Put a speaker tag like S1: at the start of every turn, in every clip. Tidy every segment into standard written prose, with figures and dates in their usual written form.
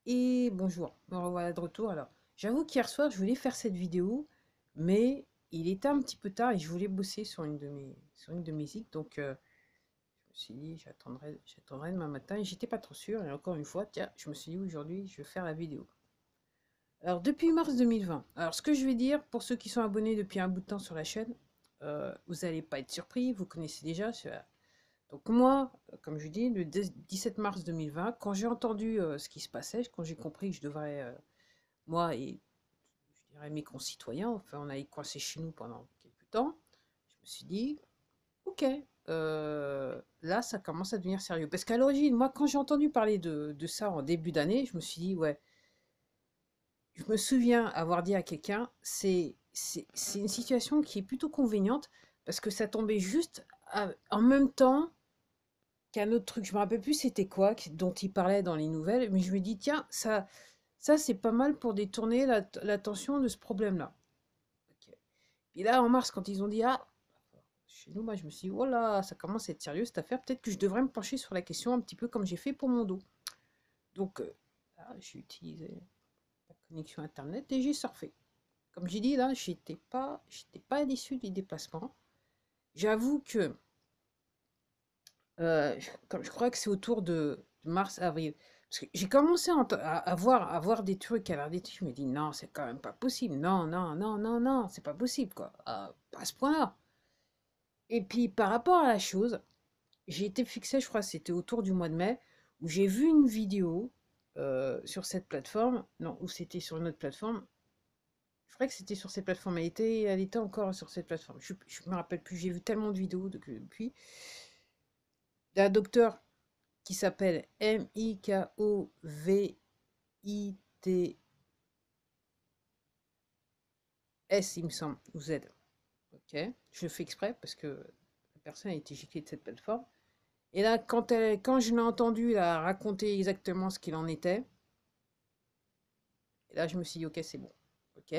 S1: Et bonjour, me revoilà de retour. Alors, j'avoue qu'hier soir, je voulais faire cette vidéo, mais il était un petit peu tard et je voulais bosser sur une de mes zigs. Donc, je me suis dit, j'attendrai demain matin. Et j'étais pas trop sûr. Et encore une fois, tiens, je me suis dit aujourd'hui, je vais faire la vidéo. Alors, depuis mars 2020, alors ce que je vais dire, pour ceux qui sont abonnés depuis un bout de temps sur la chaîne, vous n'allez pas être surpris, vous connaissez déjà. Donc moi, comme je dis, le 17 mars 2020, quand j'ai entendu ce qui se passait, quand j'ai compris que je devrais moi et je dirais mes concitoyens, enfin on allait coincer chez nous pendant quelques temps, je me suis dit, ok, là ça commence à devenir sérieux. Parce qu'à l'origine, moi quand j'ai entendu parler de ça en début d'année, je me suis dit, ouais, je me souviens avoir dit à quelqu'un, c'est une situation qui est plutôt conveniente parce que ça tombait juste en même temps qu'un autre truc. Je me rappelle plus c'était quoi dont il parlait dans les nouvelles, mais je me dis, tiens, ça c'est pas mal pour détourner l'attention de ce problème-là. Ok. Puis là, en mars, quand ils ont dit, ah, chez nous, moi, je me suis dit, oh là, ça commence à être sérieux cette affaire, peut-être que je devrais me pencher sur la question un petit peu comme j'ai fait pour mon dos. Donc, là, j'ai utilisé la connexion Internet et j'ai surfé. Comme j'ai dit, là, j'étais pas à l'issue du déplacement. J'avoue que, comme je crois que c'est autour de mars-avril, parce que j'ai commencé à voir des trucs, à voir des trucs, je me dis, non, c'est quand même pas possible, non, non, non, non, non, c'est pas possible, quoi, pas à ce point-là. Et puis, par rapport à la chose, j'ai été fixée, je crois que c'était autour du mois de mai, où j'ai vu une vidéo sur cette plateforme, non, ou c'était sur une autre plateforme, je crois que c'était sur cette plateforme, elle était encore sur cette plateforme, je me rappelle plus, j'ai vu tellement de vidéos depuis, d'un docteur qui s'appelle Mikovitts, il me semble, ou Z. Ok, je le fais exprès parce que la personne a été giclée de cette plateforme. Et là, quand je l'ai entendu là, raconter exactement ce qu'il en était, et là, je me suis dit, ok, c'est bon. Ok.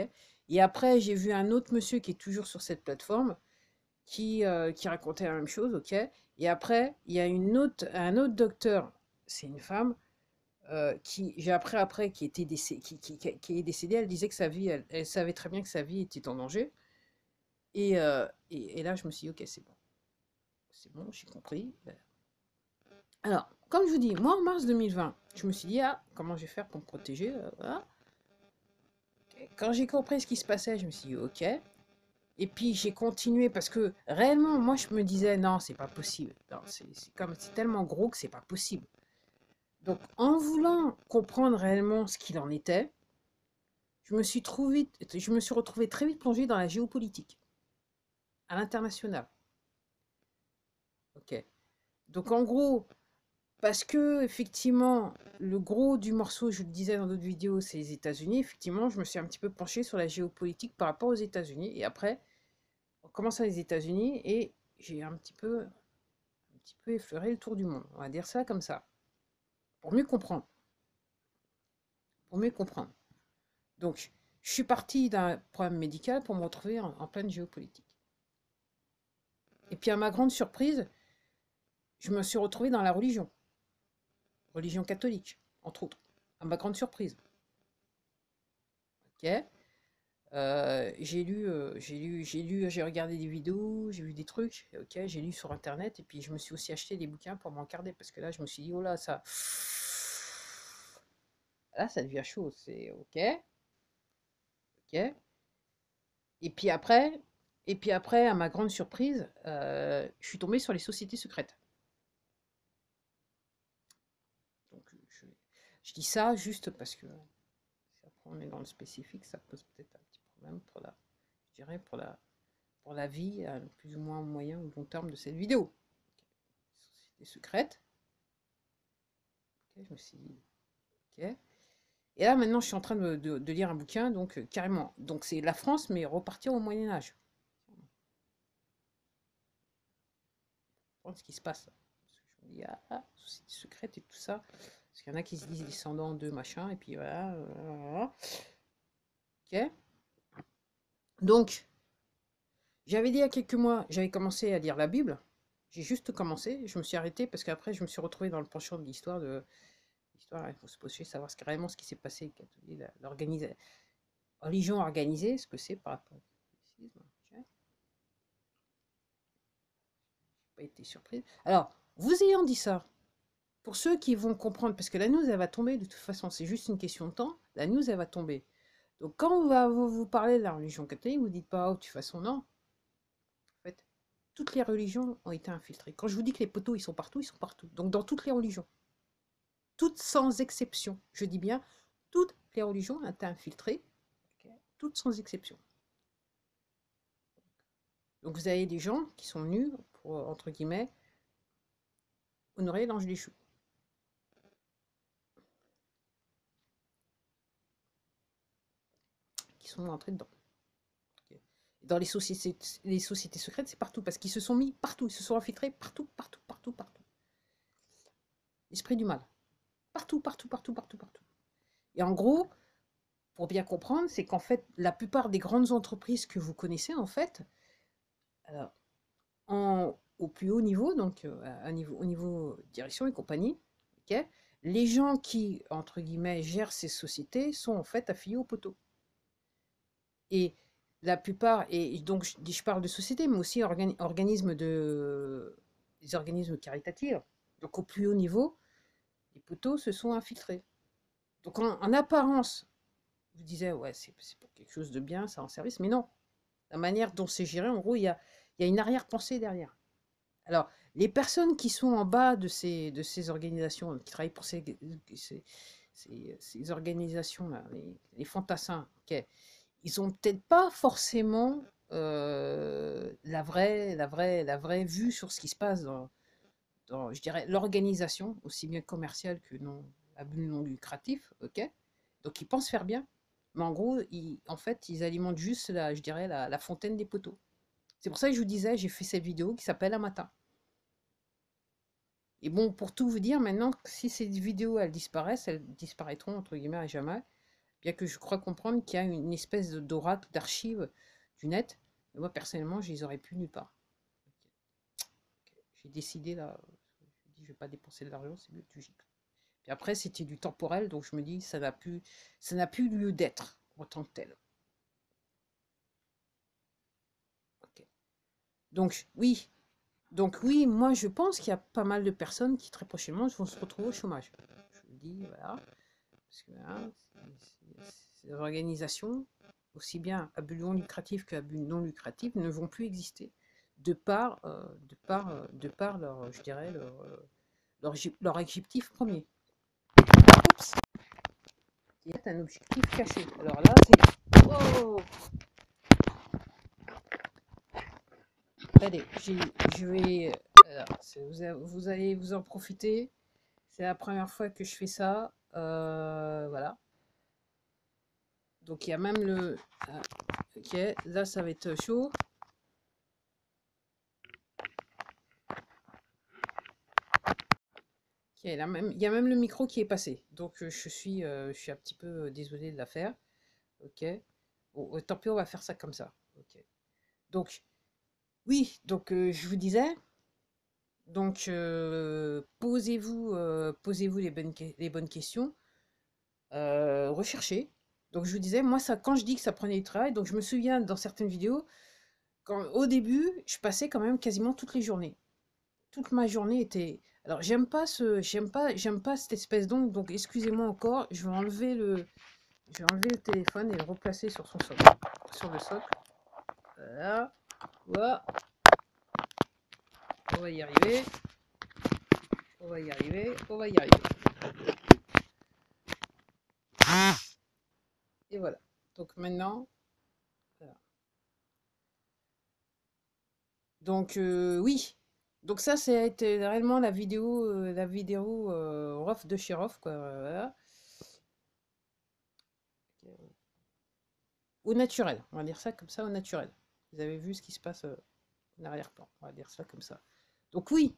S1: Et après, j'ai vu un autre monsieur qui est toujours sur cette plateforme qui racontait la même chose. Ok. Et après, il y a un autre docteur, c'est une femme, qui j'ai appris après qui était qui est décédée. Elle disait que sa vie, elle savait très bien que sa vie était en danger. Et là, je me suis dit, ok, c'est bon, j'ai compris. Alors, comme je vous dis, moi en mars 2020, je me suis dit, ah, comment je vais faire pour me protéger, voilà. Quand j'ai compris ce qui se passait, je me suis dit, ok. Et puis j'ai continué parce que réellement, moi je me disais, non, c'est pas possible. Non, c'est tellement gros que c'est pas possible. Donc, en voulant comprendre réellement ce qu'il en était, je me suis retrouvée très vite plongée dans la géopolitique, à l'international. Ok. Donc en gros, parce que effectivement, le gros du morceau, je le disais dans d'autres vidéos, c'est les États-Unis. Effectivement, je me suis un petit peu penchée sur la géopolitique par rapport aux États-Unis. Et après, on commence à les États-Unis et j'ai un petit peu effleuré le tour du monde. On va dire ça comme ça, pour mieux comprendre. Pour mieux comprendre. Donc, je suis partie d'un problème médical pour me retrouver en pleine géopolitique. Et puis, à ma grande surprise, je me suis retrouvée dans la religion catholique, entre autres, à ma grande surprise. Ok. J'ai regardé des vidéos, j'ai vu des trucs, ok, j'ai lu sur internet et puis je me suis aussi acheté des bouquins pour m'encarder parce que là je me suis dit oh là ça devient chaud, c'est ok, ok. Et puis après, à ma grande surprise, je suis tombée sur les sociétés secrètes. Donc je dis ça juste parce que si après on est dans le spécifique, ça pose peut-être un petit problème je dirais pour la vie à plus ou moins moyen ou long terme de cette vidéo. Société secrète. Ok, je me suis dit, ok. Et là, maintenant, je suis en train de lire un bouquin, donc carrément. Donc, c'est la France, mais repartir au Moyen-Âge. Comprendre ce qui se passe. Parce que je me dis, société secrète et tout ça. Parce qu'il y en a qui se disent descendants de machin, et puis voilà. Voilà. Ok. Donc, j'avais dit il y a quelques mois, j'avais commencé à lire la Bible. J'ai juste commencé, je me suis arrêtée parce qu'après, je me suis retrouvée dans le penchant de l'histoire L'histoire, il faut se poser, savoir réellement ce qui s'est passé, religion organisée, ce que c'est par rapport au catholicisme. J'ai pas été surprise. Alors, vous ayant dit ça, pour ceux qui vont comprendre, parce que la news, elle va tomber, de toute façon, c'est juste une question de temps, la news, elle va tomber. Donc, quand on va vous parler de la religion catholique, vous dites pas, oh, de toute façon, non. En fait, toutes les religions ont été infiltrées. Quand je vous dis que les poteaux, ils sont partout, ils sont partout. Donc, dans toutes les religions. Toutes sans exception. Je dis bien, toutes les religions ont été infiltrées. Okay, toutes sans exception. Donc, vous avez des gens qui sont venus pour, entre guillemets, honorer l'ange déchu. Qui sont entrés dedans. Dans les sociétés secrètes, c'est partout, parce qu'ils se sont mis partout, ils se sont infiltrés partout, partout, partout, partout. L'esprit du mal. Partout, partout, partout, partout, partout. Et en gros, pour bien comprendre, c'est qu'en fait, la plupart des grandes entreprises que vous connaissez, en fait, alors, au plus haut niveau, donc au niveau direction et compagnie, okay, les gens qui, entre guillemets, gèrent ces sociétés sont en fait affiliés au poteau. Et la plupart, et donc je parle de société, mais aussi des organismes caritatifs. Donc au plus haut niveau, les poteaux se sont infiltrés. Donc en apparence, je disais, ouais, c'est pour quelque chose de bien, ça en service, mais non. La manière dont c'est géré, en gros, il y a une arrière-pensée derrière. Alors, les personnes qui sont en bas de ces organisations, qui travaillent pour ces organisations-là, les fantassins, okay, ils ont peut-être pas forcément la vraie vue sur ce qui se passe dans je dirais, l'organisation, aussi bien commerciale que non, à but non lucratif, ok. Donc ils pensent faire bien, mais en gros, en fait, ils alimentent juste, je dirais, la fontaine des poteaux. C'est pour ça que je vous disais, j'ai fait cette vidéo qui s'appelle Un matin. Et bon, pour tout vous dire, maintenant, si ces vidéos, elles disparaîtront, entre guillemets, à jamais, bien que je crois comprendre qu'il y a une espèce d'oracle, d'archives du net. Mais moi, personnellement, je les aurais plus nulle part. Okay. J'ai décidé, là, je me dis, je vais pas dépenser de l'argent, c'est mieux que tu gicles. Puis après, c'était du temporel, donc je me dis, ça n'a plus lieu d'être en tant que tel. Okay. Donc, oui, moi, je pense qu'il y a pas mal de personnes qui, très prochainement, vont se retrouver au chômage. Je vous le dis, voilà. Parce que hein, ces organisations, aussi bien à but non lucratif qu'à but non lucratif, ne vont plus exister de par leur, je dirais, leur objectif premier. Oups, il y a un objectif caché. Alors là, c'est... Oh, allez, je vais... Alors, vous allez vous en profiter. C'est la première fois que je fais ça. Voilà. Donc il y a même le... ok, là ça va être chaud. Okay, il y a même le micro qui est passé. Donc je suis un petit peu désolé de la faire. Ok. Bon, tant pis, on va faire ça comme ça. Ok. Donc, oui, donc je vous disais, donc posez-vous les bonnes questions. Recherchez. Donc je vous disais, moi, ça, quand je dis que ça prenait du travail, donc je me souviens dans certaines vidéos, au début, je passais quand même quasiment toutes les journées. Toute ma journée était... Alors, j'aime pas cette espèce d'ongle, donc excusez-moi encore, je vais enlever le téléphone et le replacer sur son socle. Sur le socle. Voilà. Voilà. On va y arriver. On va y arriver. On va y arriver. Et voilà. Donc maintenant, voilà. Donc oui. Donc ça, c'est réellement la vidéo rough de chez Rough, quoi. Voilà. Au naturel. On va dire ça comme ça, au naturel. Vous avez vu ce qui se passe en arrière-plan. On va dire ça comme ça. Donc oui.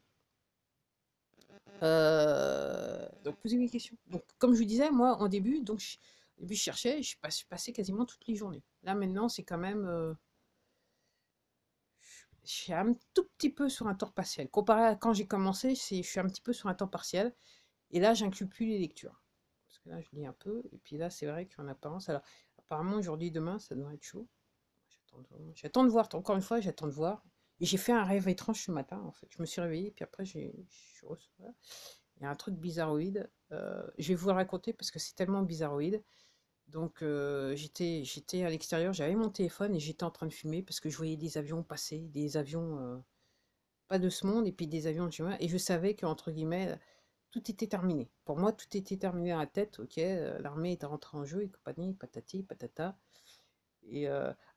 S1: Donc posez mes questions. Donc comme je vous disais, moi, au début, au début, je cherchais, je passais quasiment toutes les journées. Là maintenant, c'est quand même... je suis un tout petit peu sur un temps partiel. Comparé à quand j'ai commencé, je suis un petit peu sur un temps partiel. Et là, j'inclus plus les lectures. Parce que là, je lis un peu. Et puis là, c'est vrai qu'en apparence, alors, apparemment, aujourd'hui, demain, ça doit être chaud. J'attends de voir, encore une fois, j'attends de voir. Et j'ai fait un rêve étrange ce matin, en fait. Je me suis réveillée, puis après, voilà. Il y a un truc bizarroïde. Je vais vous le raconter parce que c'est tellement bizarroïde. Donc, j'étais à l'extérieur, j'avais mon téléphone et j'étais en train de fumer parce que je voyais des avions passer, des avions pas de ce monde, et puis des avions de chez moi. Et je savais qu'entre guillemets, tout était terminé. Pour moi, tout était terminé dans la tête. Ok, l'armée était rentrée en jeu et compagnie, patati, patata. Et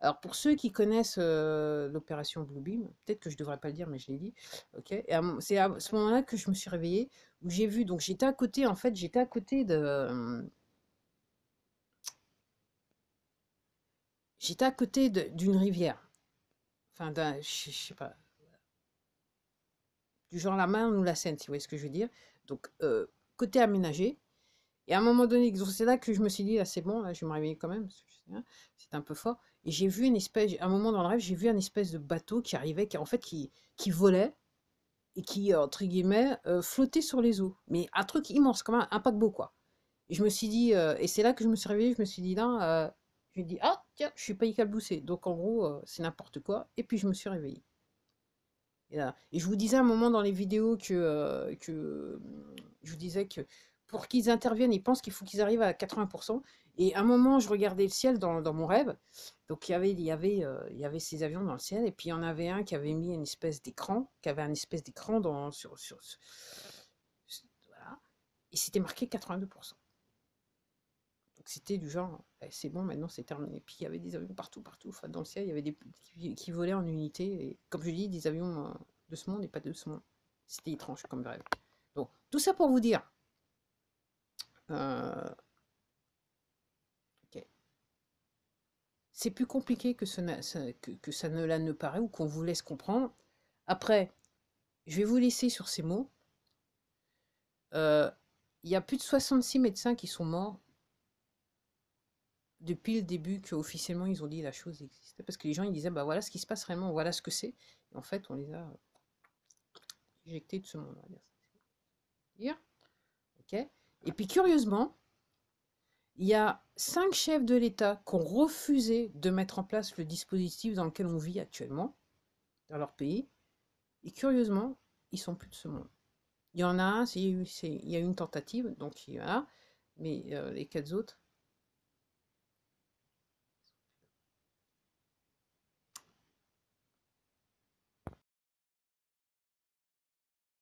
S1: alors pour ceux qui connaissent l'opération Bluebeam, peut-être que je devrais pas le dire, mais je l'ai dit. Ok. Et c'est à ce moment-là que je me suis réveillée, où j'ai vu. Donc j'étais à côté, en fait, j'étais à côté d'une rivière. Enfin, je sais pas, du genre la Marne ou la Seine, si vous voyez ce que je veux dire. Donc côté aménagé. Et à un moment donné, donc c'est là que je me suis dit, là c'est bon, là je vais me réveiller quand même, parce que c'était un peu fort. Et j'ai vu une espèce, à un moment dans le rêve, j'ai vu un espèce de bateau qui arrivait, en fait, qui volait et qui, entre guillemets, flottait sur les eaux. Mais un truc immense, comme un paquebot, quoi. Et je me suis dit, et c'est là que je me suis réveillée, je me suis dit, là, je me dis, ah, tiens, je suis pas éclaboussée. Donc en gros, c'est n'importe quoi. Et puis je me suis réveillée. Et, là, et je vous disais à un moment dans les vidéos je vous disais que pour qu'ils interviennent, ils pensent qu'il faut qu'ils arrivent à 80%. Et à un moment, je regardais le ciel dans mon rêve. Donc il y avait ces avions dans le ciel. Et puis il y en avait un qui avait mis une espèce d'écran, qui avait un espèce d'écran voilà. Et c'était marqué 82%. Donc c'était du genre, c'est bon, maintenant c'est terminé. Puis il y avait des avions partout, partout. Enfin, dans le ciel, il y avait des qui volaient en unité. Et comme je dis, des avions de ce monde et pas de ce monde. C'était étrange comme rêve. Donc, tout ça pour vous dire. euh, ok, c'est plus compliqué que, que ça ne la ne paraît ou qu'on vous laisse comprendre. Après, je vais vous laisser sur ces mots. Euh, Il y a plus de 66 médecins qui sont morts depuis le début qu'officiellement ils ont dit la chose existait. Parce que les gens ils disaient, bah voilà ce qui se passe réellement, voilà ce que c'est. Et en fait, on les a éjectés de ce monde, on va dire. Ok. Et puis curieusement, il y a 5 chefs de l'État qui ont refusé de mettre en place le dispositif dans lequel on vit actuellement, dans leur pays. Et curieusement, ils sont plus de ce monde. Il y en a un, il y a eu une tentative, donc voilà, mais les 4 autres,